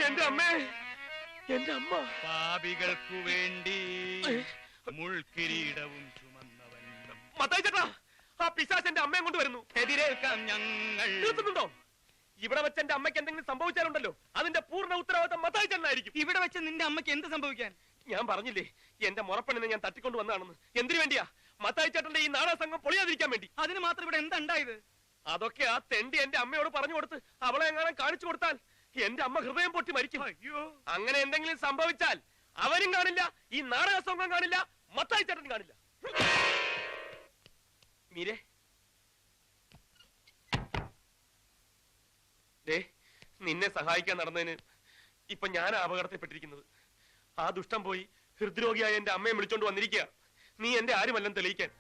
എന്റെ അമ്മേ, എന്റെ അമ്മ. പാപികൾക്കു വേണ്ടി മുൾക്കിരീടവും ചുമന്നവൻ. മത്തായി ചേട്ടാ, ആ പിശാച് എന്റെ അമ്മയെ കൊണ്ട് വരുന്നു. എതിരേൽക്കാം ഞങ്ങൾ. നിർത്തുന്നുണ്ടോ? ഇവിടെ വെച്ച് എന്റെ അമ്മയ്ക്ക് എന്തെങ്കിലും സംഭവിച്ചാലുണ്ടല്ലോ അതിന്റെ പൂർണ്ണ ഉത്തരവാദിത്തം മത്തായി ചേട്ടനായിരിക്കും. ഇവിടെ വെച്ച് നിന്റെ അമ്മയ്ക്ക് എന്ത് സംഭവിക്കാൻ? ഞാൻ പറഞ്ഞില്ലേ, എന്റെ മുറപ്പെണ്ണിനെ ഞാൻ തട്ടിക്കൊണ്ട് വന്നതാണെന്ന്. എന്തിനു വേണ്ടിയാ? മത്തായി ചേട്ടന്റെ ഈ നാടക സംഘം പൊളിയാതിരിക്കാൻ വേണ്ടി. അതിന് മാത്രം ഇവിടെ എന്താണ്ടായത്? അതൊക്കെ ആ തെണ്ടി എന്റെ അമ്മയോട് പറഞ്ഞു കൊടുത്ത് അവളെ എങ്ങനെ കാണിച്ചു കൊടുത്താൽ എന്റെ അമ്മ ഹൃദയം പൊട്ടി മരിക്കും. അയ്യോ, അങ്ങനെ എന്തെങ്കിലും സംഭവിച്ചാൽ അവരും കാണില്ല, ഈ നാടക സംഘം കാണില്ല, മത്തായി ചേട്ടൻ കാണില്ല. മീരെ, നിന്നെ സഹായിക്കാൻ നടന്നതിന് ഇപ്പൊ ഞാൻ അപകടത്തിൽപ്പെട്ടിരിക്കുന്നത്. ആ ദുഷ്ടം പോയി ഹൃദ്രോഗിയായ എന്റെ അമ്മയെ വിളിച്ചോണ്ട് വന്നിരിക്കുക. നീ എന്റെ ആരുമല്ലെന്ന് തെളിയിക്കാൻ.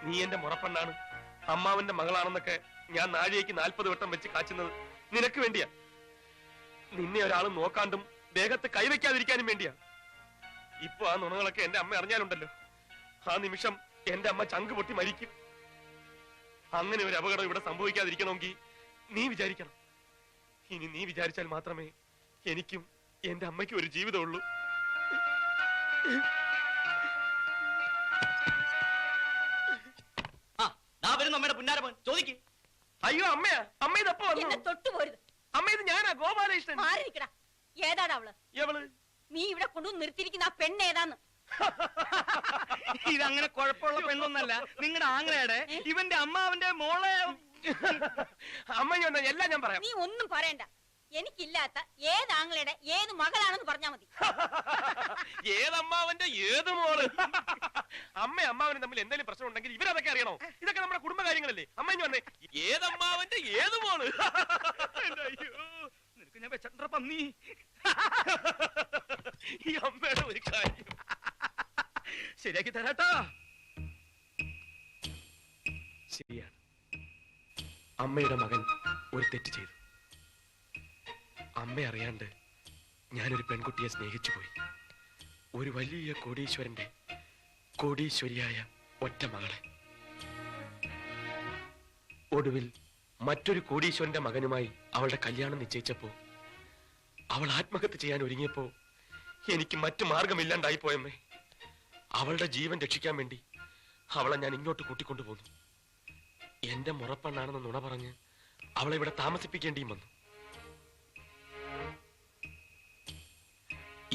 നീ എന്റെ മുറപ്പെണ്ണാണ്, അമ്മാവന്റെ മകളാണെന്നൊക്കെ ഞാൻ നാഴികയ്ക്ക് 40 വട്ടം വെച്ച് കാച്ചുന്നത് നിനക്ക് വേണ്ടിയാ. നിന്നെ ഒരാളും നോക്കാണ്ടും ദേഹത്ത് കൈവയ്ക്കാതിരിക്കാനും വേണ്ടിയാ. ഇപ്പൊ ആ നുണകളൊക്കെ എന്റെ അമ്മ അറിഞ്ഞാലുണ്ടല്ലോ, ആ നിമിഷം എന്റെ അമ്മ ചങ്ക് പൊട്ടി മരിക്കും. അങ്ങനെ ഒരു അപകടം ഇവിടെ സംഭവിക്കാതിരിക്കണമെങ്കിൽ നീ വിചാരിക്കണം. ഇനി നീ വിചാരിച്ചാൽ മാത്രമേ എനിക്കും എന്റെ അമ്മയ്ക്കും ഒരു ജീവിതമുള്ളൂ. അമ്മയുടെ പുന്നാരമോൻ ചോദിക്കും. അയ്യോ അമ്മയാ, അമ്മ ഇതപ്പോ തൊട്ടുപോരുത്. അമ്മ ഇത് ഞാനാ, ഗോപാലകൃഷ്ണൻ. ഏതാടാ അവള്? എവള്? നീ ഇവിടെ കൊണ്ടുവന്ന് നിർത്തിയിരിക്കുന്ന ആ പെണ്ണ് ഏതാന്ന്? ഇതങ്ങനെ കുഴപ്പമുള്ള പെണ്ണൊന്നല്ല, നിങ്ങളുടെ ആങ്ങളയുടെ ഇവന്റെ അമ്മാവന്റെ മോളെ. അമ്മ എല്ലാം ഞാൻ പറയാം. നീ ഒന്നും പറയണ്ട. എനിക്കില്ലാത്ത ഏത് ആങ്ങളയുടെ ഏത് മകളാണെന്ന് പറഞ്ഞാ മതി. ഏതമ്മാവന്റെ ഏത് മോള്? അമ്മ അമ്മാവനും തമ്മിൽ എന്തെങ്കിലും പ്രശ്നം ഉണ്ടെങ്കിൽ ഇവരതൊക്കെ അറിയണോ? ഇതൊക്കെ നമ്മുടെ കുടുംബകാര്യങ്ങളല്ലേ. അമ്മ പറഞ്ഞേ, ഏതമ്മാവന്റെ ഏത് മോള്? അയ്യോ, നിനക്ക് ഞാൻ വെച്ചിട്ടുണ്ടോ പന്നി? ഈ അമ്മയുടെ ഒരു കാര്യം ശരിയാക്കി തരാട്ടാ. ശരിയാണ്, അമ്മയുടെ മകൻ ഒരു തെറ്റ് ചെയ്തു. അമ്മ അറിയാണ്ട് ഞാനൊരു പെൺകുട്ടിയെ സ്നേഹിച്ചു പോയി. ഒരു വലിയ കോടീശ്വരന്റെ കോടീശ്വരിയായ ഒറ്റ മകളെ. ഒടുവിൽ മറ്റൊരു കോടീശ്വരന്റെ മകനുമായി അവളുടെ കല്യാണം നിശ്ചയിച്ചപ്പോ അവൾ ആത്മഹത്യ ചെയ്യാൻ ഒരുങ്ങിയപ്പോ എനിക്ക് മറ്റു മാർഗമില്ലാണ്ടായി പോയമ്മേ. അവളുടെ ജീവൻ രക്ഷിക്കാൻ വേണ്ടി അവളെ ഞാൻ ഇങ്ങോട്ട് കൂട്ടിക്കൊണ്ടുപോന്നു. എന്റെ മുറപ്പെണ്ണാണെന്ന് നുണ പറഞ്ഞ് അവളെ ഇവിടെ താമസിപ്പിക്കേണ്ടിയും വന്നു.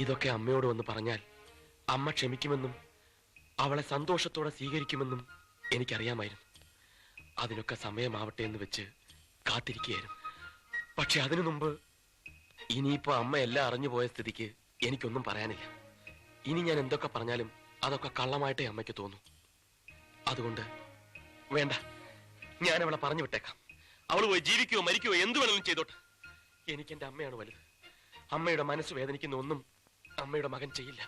ഇതൊക്കെ അമ്മയോട് വന്ന് പറഞ്ഞാൽ അമ്മ ക്ഷമിക്കുമെന്നും അവളെ സന്തോഷത്തോടെ സ്വീകരിക്കുമെന്നും എനിക്കറിയാമായിരുന്നു. അതിനൊക്കെ സമയമാവട്ടെ എന്ന് വെച്ച് കാത്തിരിക്കുകയായിരുന്നു. പക്ഷെ അതിനു മുമ്പ് ഇനിയിപ്പോ അമ്മ എല്ലാം അറിഞ്ഞു പോയ സ്ഥിതിക്ക് എനിക്കൊന്നും പറയാനില്ല. ഇനി ഞാൻ എന്തൊക്കെ പറഞ്ഞാലും അതൊക്കെ കള്ളമായിട്ടേ അമ്മയ്ക്ക് തോന്നും. അതുകൊണ്ട് വേണ്ട, ഞാൻ അവളെ പറഞ്ഞു വിട്ടേക്കാം. അവൾ പോയി ജീവിക്കുകയോ മരിക്കുകയോ എന്ത് വേണമെങ്കിലും ചെയ്തോട്ടെ. എനിക്ക് എന്റെ അമ്മയാണ് വലുത്. അമ്മയുടെ മനസ്സ് വേദനിക്കുന്ന ഒന്നും അമ്മയുടെ മകൻ ചെയ്യില്ല.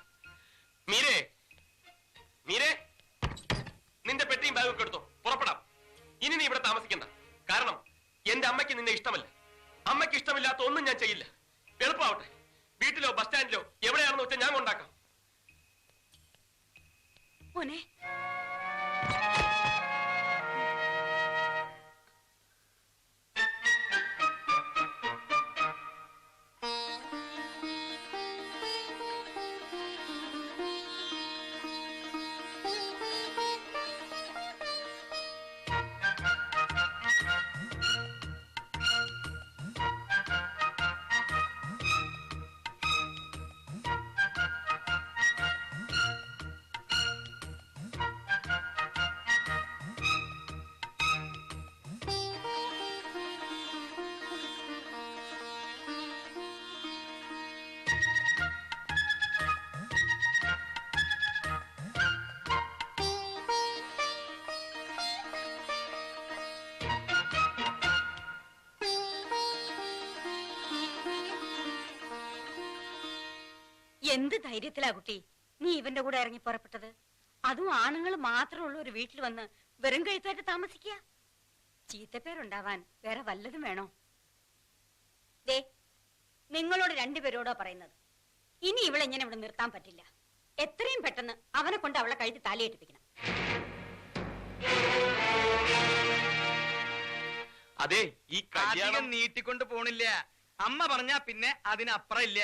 മീരേ, മീരേ, നിന്റെ പെട്ടിയും ബാഗൊക്കെ എടുത്തോ, പുറപ്പെടാം. ഇനി നീ ഇവിടെ താമസിക്കണ്ട. കാരണം എന്റെ അമ്മയ്ക്ക് നിന്നെ ഇഷ്ടമല്ല. അമ്മയ്ക്ക് ഇഷ്ടമില്ലാത്ത ഒന്നും ഞാൻ ചെയ്യില്ല. എളുപ്പമാവട്ടെ. വീട്ടിലോ ബസ് സ്റ്റാൻഡിലോ എവിടെയാണെന്ന് വെച്ചാൽ ഞാൻ കൊണ്ടാക്കാം. എന്ത് ധൈര്യത്തിലാ കുട്ടി നീ ഇവന്റെ കൂടെ ഇറങ്ങി പുറപ്പെട്ടത്? അതും ആണുങ്ങൾ മാത്രമുള്ള ഒരു വീട്ടിൽ വന്ന് വെറും കഴുത്തായിട്ട് താമസിക്കുക. ചീത്തപ്പേരുണ്ടാവാൻ വേറെ വല്ലതും വേണോ? ദേ, നിങ്ങളോട് രണ്ടുപേരോടാ പറയുന്നത്. ഇനി ഇവളെങ്ങനെ ഇവിടെ നിർത്താൻ പറ്റില്ല. എത്രയും പെട്ടെന്ന് അവനെ കൊണ്ട് അവളെ കഴുത്തി താലിയേറ്റിപ്പിക്കണം. അതെ ഈ കല്യാണം അധികം നീട്ടിക്കൊണ്ട് പോണില്ല. അമ്മ പറഞ്ഞാ പിന്നെ അതിനപ്പുറം ഇല്ല.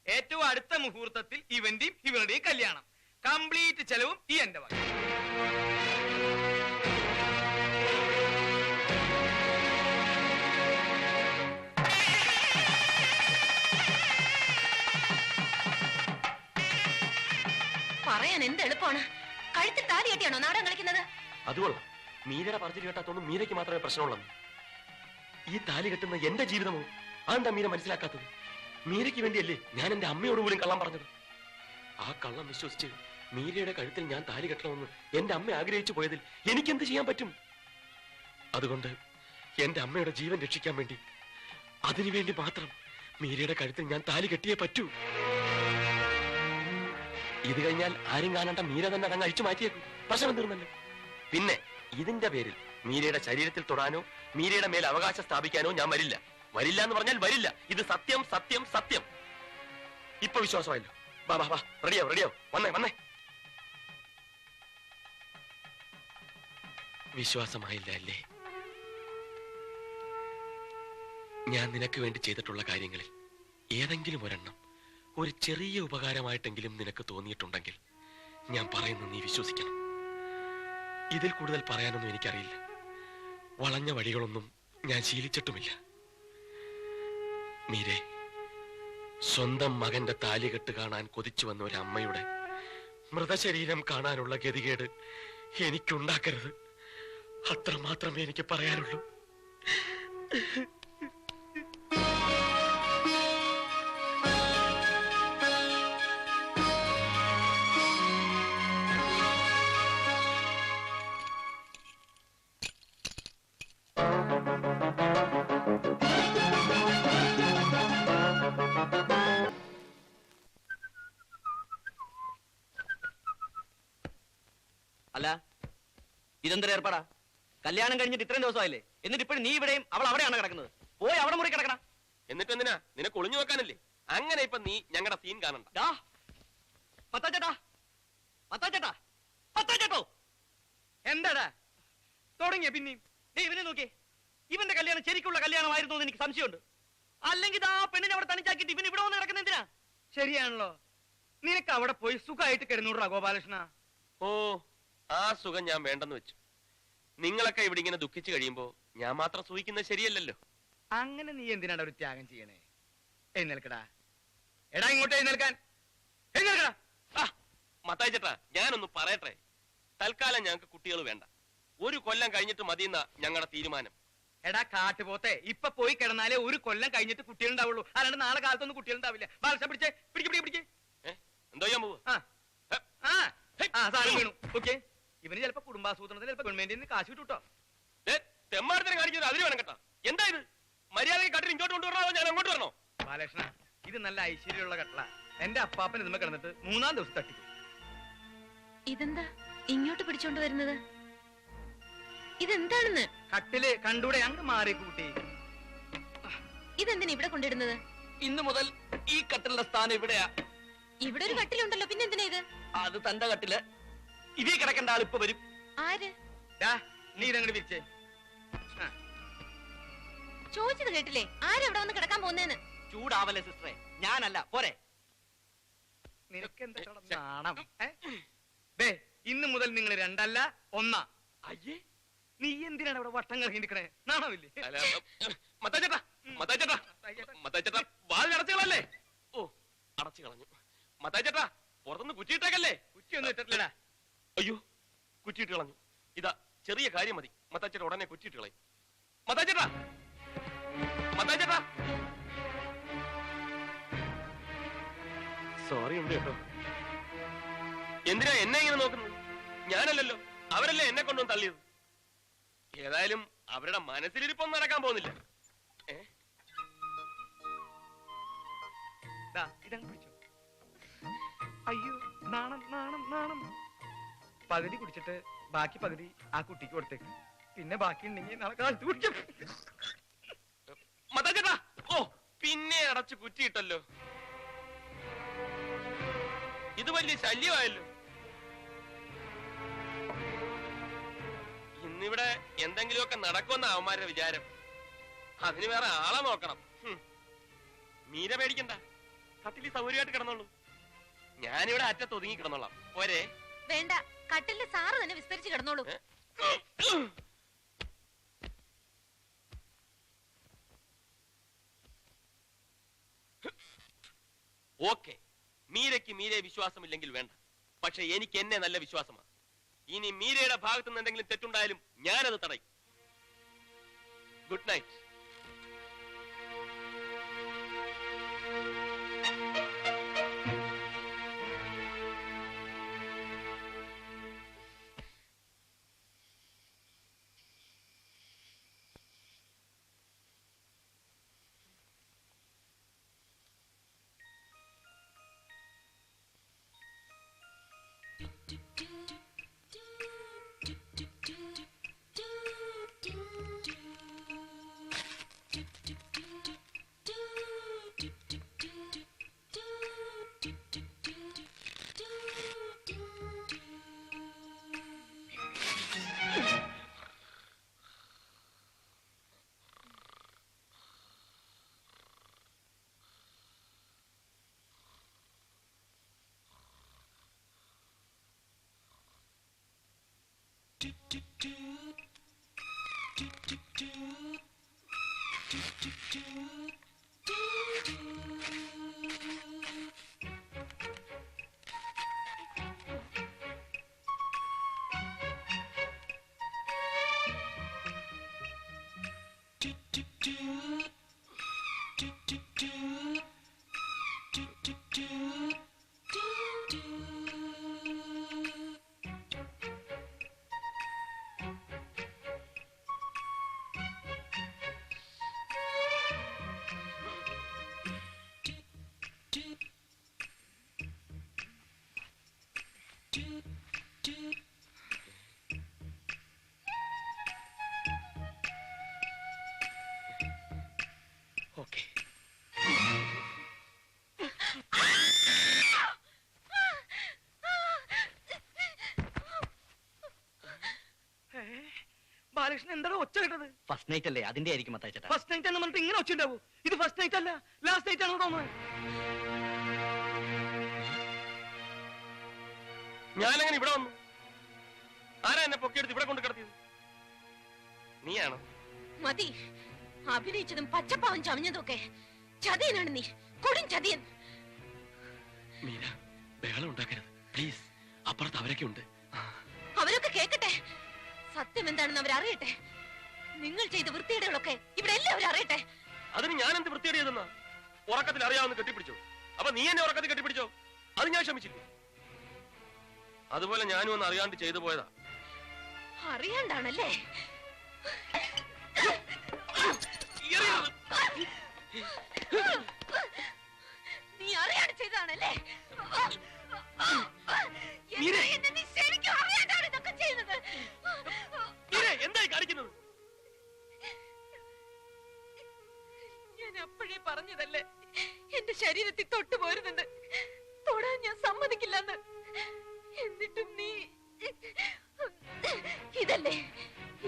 ഏറ്റവും അടുത്ത മുഹൂർത്തത്തിൽ ഇവന്റെയും ഇവരുടെയും കല്യാണം. കംപ്ലീറ്റ് ചെലവും ഈ എന്റെ വക. പറയാൻ എന്ത് എളുപ്പമാണ്. കഴുത്തിൽ താലി കെട്ടിയാണോ നാടകം കളിക്കുന്നത്? അതുകൊള്ളാം. മീരയുടെ പറച്ചിൽ കേട്ടാത്തൊന്നും മീരയ്ക്ക് മാത്രമേ പ്രശ്നമുള്ളൂ. ഈ താലി കെട്ടുന്ന എന്റെ ജീവിതമോ അതെന്താ മീര മനസ്സിലാക്കാത്തത്? മീരയ്ക്ക് വേണ്ടിയല്ലേ ഞാൻ എന്റെ അമ്മയോട് പോലും കള്ളം പറഞ്ഞത്. ആ കള്ളം വിശ്വസിച്ച് മീരയുടെ കഴുത്തിൽ ഞാൻ താലി കെട്ടണമെന്ന് എന്റെ അമ്മ ആഗ്രഹിച്ചു പോയതിൽ എനിക്കെന്ത് ചെയ്യാൻ പറ്റും? അതുകൊണ്ട് എന്റെ അമ്മയുടെ ജീവൻ രക്ഷിക്കാൻ വേണ്ടി, അതിനുവേണ്ടി മാത്രം മീരയുടെ കഴുത്തിൽ ഞാൻ താലി കെട്ടിയേ പറ്റൂ. ഇത് കഴിഞ്ഞാൽ ആരും കാണാണ്ട മീര തന്നെ അതങ്ങ് അഴിച്ചു മാറ്റിയേക്കും. പ്രശ്നം തീർന്നല്ലോ. പിന്നെ ഇതിന്റെ പേരിൽ മീരയുടെ ശരീരത്തിൽ തൊടാനോ മീരയുടെ മേൽ അവകാശം സ്ഥാപിക്കാനോ ഞാൻ വരില്ല. വരില്ല എന്ന് പറഞ്ഞാൽ വരില്ല. ഇത് സത്യം, സത്യം, സത്യം. ഇപ്പൊ വിശ്വാസമായല്ലോ. വാ വാ വാ, റെഡിയാവും റെഡിയാവും. വന്നേ വന്നേ. വിശ്വാസമായില്ല അല്ലേ? ഞാൻ നിനക്ക് വേണ്ടി ചെയ്തിട്ടുള്ള കാര്യങ്ങളിൽ ഏതെങ്കിലും ഒരെണ്ണം ഒരു ചെറിയ ഉപകാരമായിട്ടെങ്കിലും നിനക്ക് തോന്നിയിട്ടുണ്ടെങ്കിൽ ഞാൻ പറയുന്നത് നീ വിശ്വസിക്കണം. ഇതിൽ കൂടുതൽ പറയാനൊന്നും എനിക്കറിയില്ല. വളഞ്ഞ വഴികളൊന്നും ഞാൻ ശീലിച്ചിട്ടുമില്ല. മീരെ, സ്വന്തം മകന്റെ താലികെട്ട് കാണാൻ കൊതിച്ചു വന്ന ഒരു അമ്മയുടെ മൃതശരീരം കാണാനുള്ള ഗതികേട് എനിക്കുണ്ടാക്കരുത്. അത്ര മാത്രമേ എനിക്ക് പറയാനുള്ളൂ. അല്ല, ഇതെന്തൊരു ഏർപ്പാടാ? കല്യാണം കഴിഞ്ഞിട്ട് ഇത്രയും ദിവസമായില്ലേ, എന്നിട്ട് ഇപ്പോഴും നീ ഇവിടെയും അവൾ അവിടെയാണ് കിടക്കുന്നത്. പോയി അവിടെ മുറി കിടക്കണം. എന്നിട്ട് എന്തിനാ? നിനക്ക് ഒളിഞ്ഞു വെക്കാനല്ലേ? അങ്ങനെ ഇപ്പൊ നീ ഞങ്ങളുടെ സീൻ കാണണ്ട. എന്താടാ തുടങ്ങിയ പിന്നെയും? ഇവനെ നോക്കിയേ, ഇവന്റെ കല്യാണം ശരിക്കുള്ള കല്യാണമായിരുന്നു എന്ന് എനിക്ക് സംശയമുണ്ട്. അല്ലെങ്കിൽ ആ പെണ്ണിനെ അവിടെ തണിച്ചാക്കിട്ട് ഇവൻ ഇവിടെ വന്ന് കിടക്കുന്ന എന്തിനാ? ശരിയാണല്ലോ. നിനക്ക് അവിടെ പോയി സുഖമായിട്ട് കിടന്നൂടാ ഗോപാലകൃഷ്ണ. ഓ, ആ സുഖം ഞാൻ വേണ്ടെന്ന് വെച്ചു. നിങ്ങളൊക്കെ ഇവിടെ ഇങ്ങനെ ദുഃഖിച്ചു കഴിയുമ്പോ ഞാൻ മാത്രം സൂഹിക്കുന്നത് ശരിയല്ലല്ലോ. അങ്ങനെ നീ എന്തിനാണ് ഒരു ത്യാഗം ചെയ്യണേ? എഴുന്നേൽക്കടാ. എടാ ഇങ്ങോട്ട് എഴുന്നേൽക്കാൻ. എഴുന്നേൽക്കടാ. മത്തായി ചേട്ടാ, ഞാനൊന്ന് പറയട്ടെ. തൽക്കാലം ഞങ്ങൾക്ക് കുട്ടികൾ വേണ്ട. ഒരു കൊല്ലം കഴിഞ്ഞിട്ട് മതിയെന്ന ഞങ്ങളുടെ തീരുമാനം. എടാ കാട്ടുപോത്തെ, ഇപ്പൊ പോയി കിടന്നാലേ ഒരു കൊല്ലം കഴിഞ്ഞിട്ട് കുട്ടികളുണ്ടാവുള്ളൂ. അല്ലാണ്ട് നാളെ കാലത്തൊന്നും കുട്ടികളുണ്ടാവില്ല. ബാലകൃഷ്ണ പിടിച്ചേ, പിടിക്ക്. എന്തോ ചെയ്യാൻ പോവുക? സാധനം വീണു. ഓക്കെ, ഇവന് ചിലപ്പോ കുടുംബാസൂത്രണത്തിന് ചിലപ്പോ ഗവൺമെന്റിൽ നിന്ന് കാശ് കിട്ടൂട്ടോ. തെമ്മാടത്തിന് കാണിക്കുന്നത് അതിന് വേണം കേട്ടോ. എന്താ ഇത്? മര്യാദയ്ക്ക് കട്ടിൽ ഇങ്ങോട്ട് കൊണ്ടുവരണോ ഞാൻ അങ്ങോട്ട് വരണോ? ബാലകൃഷ്ണ, ഇത് നല്ല ഐശ്വര്യമുള്ള കട്ടള. എന്റെ അപ്പാപ്പൻ ഇതുമ്മ കിടന്നിട്ട് 3-ാം ദിവസം തട്ടിക്കും. ഇതെന്താ ഇങ്ങോട്ട് പിടിച്ചോണ്ട് വരുന്നത്? ഇതെന്താണെന്ന്? കട്ടില് കണ്ടൂടെ? അങ്ങ് മാറി കൂട്ടി. ഇതെന്തിനാ ഇവിടെ കൊണ്ടിടുന്നത്? ഇന്ന് മുതൽ ഈ കട്ടിലിന്റെ സ്ഥാനം ഇവിടെയാ. ഇവിടെ ഒരു കട്ടിലുണ്ടല്ലോ, പിന്നെ എന്തിനാ ഇത്? അത് തന്റെ കട്ടില്. ഇതേ കിടക്കേണ്ട ആൾ ഇപ്പൊ വരും. ആര്? നീ ഇതങ്ങോട്ട് വിരിച്ചേ. ചോദിച്ചത് കേട്ടില്ലേ? ആരെവിടെ വന്ന് കിടക്കാൻ പോകുന്നേന്ന്? ചൂടാവല്ലേ സിസ്റ്ററെ, ഞാനല്ല. പോരെ. നിനക്കെന്താ നാണം? ഇന്ന് മുതൽ നിങ്ങൾ രണ്ടല്ല ഒന്നാ. അയ്യേ, നീ എന്തിനാണ് അവിടെ വട്ടം കറങ്ങി നിൽക്കണേ? നാണമില്ലേ? മത്തായി ചേട്ടാ, വാതിൽ അടച്ചുകളല്ലേ? ഓ, അടച്ചു കളഞ്ഞു. മത്തായി ചേട്ടാ, പുറത്തുനിന്ന് കുറ്റിയിട്ടേക്കല്ലേ? കുറ്റിയൊന്നും ഇട്ടിട്ടില്ലടാ. അയ്യോ, കുറ്റിയിട്ട് കളഞ്ഞു. ഇതാ ചെറിയ കാര്യം മതി. മത്തായി ചേട്ടാ ഉടനെ കുറ്റിയിട്ട് കളയും. മത്തായി ചേട്ടാ, സോറി ഉണ്ട് കേട്ടോ. എന്തിനാ എന്നെ ഇങ്ങനെ നോക്കുന്നത്? ഞാനല്ലല്ലോ, അവരല്ലേ എന്നെ കൊണ്ടുവന്ന് തള്ളിയത്. ഏതായാലും അവരുടെ മനസ്സിലിരിപ്പൊന്നും നടക്കാൻ പോകുന്നില്ല. ഇതങ്ങ് പിടിച്ചോ. അയ്യോ, നാണം നാണം നാണം. പകുതി കുടിച്ചിട്ട് ബാക്കി പകുതി ആ കുട്ടിക്ക് കൊടുത്തേക്ക്. പിന്നെ ബാക്കി ഉണ്ടെങ്കിൽ നാളെ കാലത്ത് കുടിക്കും. മത്തായി ചേട്ടാ, ഓ പിന്നെ അടച്ചു കുറ്റിയിട്ടല്ലോ. ഇത് വലിയ ശല്യമായല്ലോ. ഇന്നിവിടെ എന്തെങ്കിലുമൊക്കെ നടക്കുമെന്ന അവന്മാരുടെ വിചാരം. അതിന് വേറെ ആളെ നോക്കണം. മീര പേടിക്കണ്ട, കട്ടിൽ സൗകര്യമായിട്ട് കിടന്നോളൂ. ഞാനിവിടെ അറ്റത്ത് ഒതുങ്ങി കിടന്നോളാം. പോരെ? വേണ്ട, കട്ടിലിൽ സാറ് തന്നെ വിസ്തരിച്ച് കിടന്നോളൂ. ഓക്കെ, മീരയ്ക്ക് മീരയെ വിശ്വാസമില്ലെങ്കിൽ വേണ്ട. പക്ഷെ എനിക്ക് എന്നെ നല്ല വിശ്വാസമാണ്. ഇനി മീരയുടെ ഭാഗത്തു നിന്ന് എന്തെങ്കിലും തെറ്റുണ്ടായാലും ഞാനത് തടയും. Good night. ഓക്കെ. ബാലകൃഷ്ണൻ എന്താണ് ഒച്ച കേട്ടത്? ഫസ്റ്റ് നൈറ്റ് അല്ലേ, അതിന്റെ ആയിരിക്കും മത്തായിച്ചേട്ടാ. ഫസ്റ്റ് നൈറ്റ് എന്ന് പറഞ്ഞിട്ട് ഇങ്ങനെ ഒച്ച ഉണ്ടാവൂ? ഇത് ഫസ്റ്റ് നൈറ്റ് അല്ല, ലാസ്റ്റ് നൈറ്റ് ആണെന്ന് തോന്നുന്നത്. ഞാനങ്ങനെ ഇവിടെ വന്നു? ആരാ എന്നെ പൊക്കിയെടുത്ത് ഇവിടെ കൊണ്ട് കിടത്തിയത്? നീയാണോ? മതി, അഭിനയിച്ചതും പച്ചപ്പാവൻ ചമഞ്ഞതും ഒക്കെ. ചതിയനാണ് നീ, കൊടും ചതിയൻ. മീര, ബഹളം ഉണ്ടാക്കരുത് പ്ലീസ്. അപ്പുറത്ത് അവരൊക്കെ ഉണ്ട്. അവരൊക്കെ കേക്കട്ടെ, സത്യം എന്താണെന്ന് അവരറിയട്ടെ. നിങ്ങൾ ചെയ്ത വൃത്തിയുടെകളൊക്കെ ഇവിടെ എല്ലാവരും അറിയട്ടെ. അതിന് ഞാൻ എന്ത് വൃത്തിയേട് ചെയ്തെന്നാ? ഉറക്കത്തിൽ അറിയാവുന്ന കെട്ടിപ്പിടിച്ചോ? അപ്പൊ നീ എന്നെ ഉറക്കത്തിൽ കെട്ടിപ്പിടിച്ചോ? അത് ഞാൻ ക്ഷമിച്ചില്ല. അതുപോലെ ഞാനും ഒന്ന് അറിയാണ്ട് ചെയ്തു പോയതാ. അറിയാണ്ടാണല്ലേ? നീ അറിയാണ്ട് ചെയ്തതാണല്ലേ? നീ ശരിക്കും അറിയാണ്ടാണ് ഇതൊക്കെ ചെയ്യുന്നത്. എന്തായി കാണിക്കുന്നത്? ഞാൻ അപ്പോഴേ പറഞ്ഞതല്ലേ എന്റെ ശരീരത്തിൽ തൊട്ടു പോരുന്നുണ്ട്, തൊടാൻ ഞാൻ സമ്മതിക്കില്ലെന്ന്. എന്നിട്ടും നീ ഇതല്ലേ,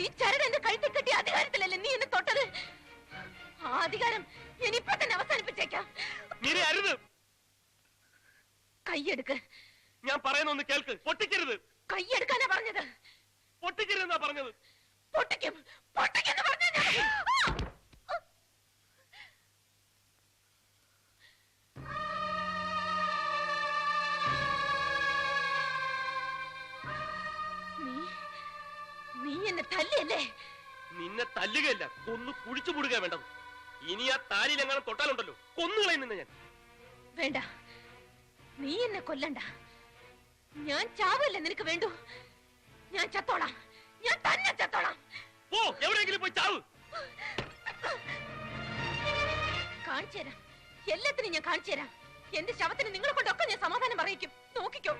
ഈ ചരട് എന്റെ കഴുത്തിൽ കെട്ടിയ അധികാരത്തിലല്ലേ നീ എന്നെ തൊട്ടത്? ആ അധികാരം ഞാൻ ഇപ്പൊ തന്നെ അവസാനിപ്പിച്ചേക്കാം. കൈയെടുക്ക്. ഞാൻ പറയുന്ന ഒന്ന് കേൾക്ക്. പൊട്ടിക്കരുത്. കൈയെടുക്കാനാ പറഞ്ഞത്. പൊട്ടിക്കരുതെന്നാ പറഞ്ഞത്. പൊട്ടിക്കും, പൊട്ടിക്കെന്ന് പറഞ്ഞ നീ എന്നെ തല്ലിയല്ലേ? നിന്നെ തല്ലുകയല്ല, കൊന്നു കുഴിച്ചു മൂടുക വേണ്ടത്. ഇനി ആ താലിയിൽ എങ്ങനെ തൊട്ടാലുണ്ടല്ലോ കൊന്നുകളയും നിന്നെ ഞാൻ. വേണ്ട, നീ എന്നെ കൊല്ലണ്ട. ഞാൻ ചാവല്ലേ നിനക്ക് വേണ്ടു? ഞാൻ ചത്തോളാം, ഞാൻ തന്നെ ചത്തോളാം. പോ, എവിടെയെങ്കിലും പോയി ചാവ്. കാണിച്ചു തരാം, എല്ലാത്തിനും ഞാൻ കാണിച്ചു തരാം. എന്റെ ശവത്തിന് നിങ്ങളെ കൊണ്ടൊക്കെ ഞാൻ സമാധാനം പറയിക്കും. നോക്കിക്കോ.